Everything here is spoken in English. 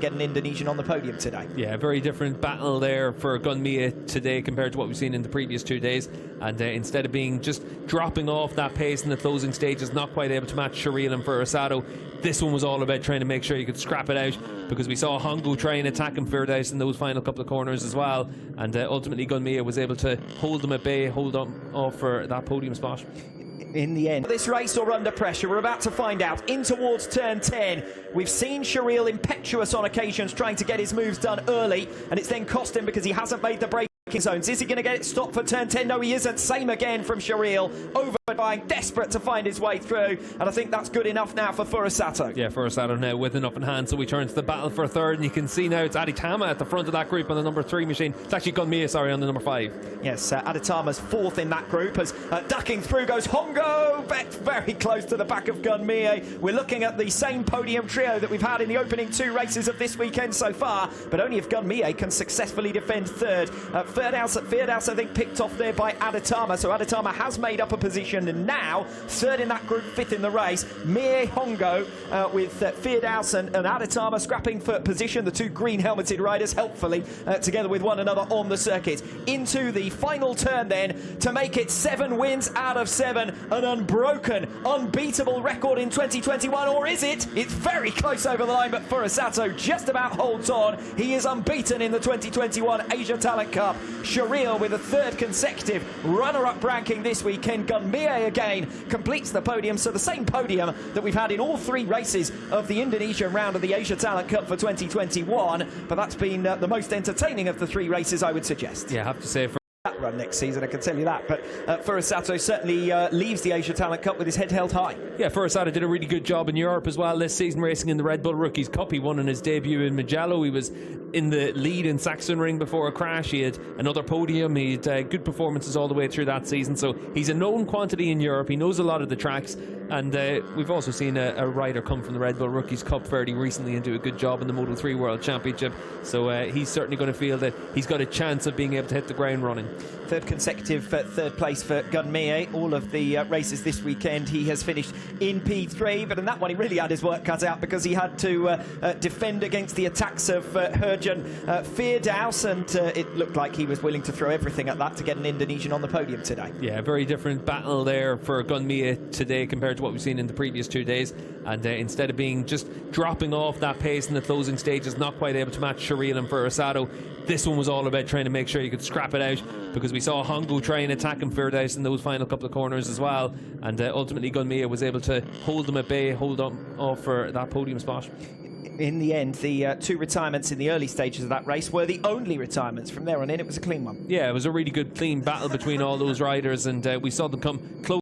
get an Indonesian on the podium today. Yeah, very different battle there for Gunmia today compared to what we've seen in the previous 2 days. And instead of being just dropping off that pace in the closing stages, not quite able to match Herlian and Firdaus, this one was all about trying to make sure you could scrap it out, because we saw Hongo try and attack him Firdaus in those final couple of corners as well, and ultimately Gunmia was able to hold them at bay, hold them off for that podium spot. In the end, this race or under pressure, we're about to find out. In towards turn 10, we've seen Herlian impetuous on occasions, trying to get his moves done early, and it's then cost him because he hasn't made the braking zones. Is he going to get it stopped for turn 10? No, he isn't. Same again from Herlian, overbuying, desperate to find his way through, and I think that's good enough now for Firdaus. Yeah, Firdaus now with enough in hand, so we turn to the battle for third, and you can see now it's Aditama at the front of that group on the number 3 machine. It's actually Gunmia, sorry, on the number 5. Yes, Aditama's fourth in that group, as ducking through goes Hongo, very close to the back of Gunmia. We're looking at the same podium trio that we've had in the opening 2 races of this weekend so far, but only if Gunmia can successfully defend third. Firdaus, I think, picked off there by Aditama, so Aditama has made up a position, and now third in that group, 5th in the race. Mie Hongo with Firdaus and Aditama scrapping for position, the 2 green helmeted riders helpfully together with one another on the circuit. Into the final turn then to make it 7 wins out of 7, an unbroken, unbeatable record in 2021, or is it? It's very close over the line, but Firdaus just about holds on. He is unbeaten in the 2021 Asia Talent Cup. Herlian with a 3rd consecutive runner-up ranking this weekend. Gunmia again completes the podium, so the same podium that we've had in all 3 races of the Indonesian round of the Asia Talent Cup for 2021, but that's been the most entertaining of the 3 races, I would suggest. Yeah, I have to say, that run next season, I can tell you that, but Firdaus certainly leaves the Asia Talent Cup with his head held high. Yeah, Firdaus did a really good job in Europe as well this season, racing in the Red Bull Rookies Cup. He won in his debut in Mugello. He was in the lead in Sachsenring before a crash. He had another podium. He had good performances all the way through that season, so he's a known quantity in Europe. He knows a lot of the tracks, and we've also seen a rider come from the Red Bull Rookies Cup fairly recently and do a good job in the Moto 3 World Championship, so he's certainly going to feel that he's got a chance of being able to hit the ground running. 3rd consecutive 3rd place for Gunmia. All of the races this weekend he has finished in P3, but in that one he really had his work cut out, because he had to defend against the attacks of Herjun, Firdaus, and it looked like he was willing to throw everything at that to get an Indonesian on the podium today. Yeah, very different battle there for Gunmia today compared to what we've seen in the previous 2 days, and instead of being just dropping off that pace in the closing stages, not quite able to match Herlian and Firdaus, this one was all about trying to make sure you could scrap it out, because we saw Hongo try and attack him Firdaus in those final couple of corners as well, and ultimately Gunmia was able to hold them at bay, hold them off for that podium spot. In the end, the 2 retirements in the early stages of that race were the only retirements. From there on in, it was a clean one. Yeah, it was a really good, clean battle between all those riders, and we saw them come close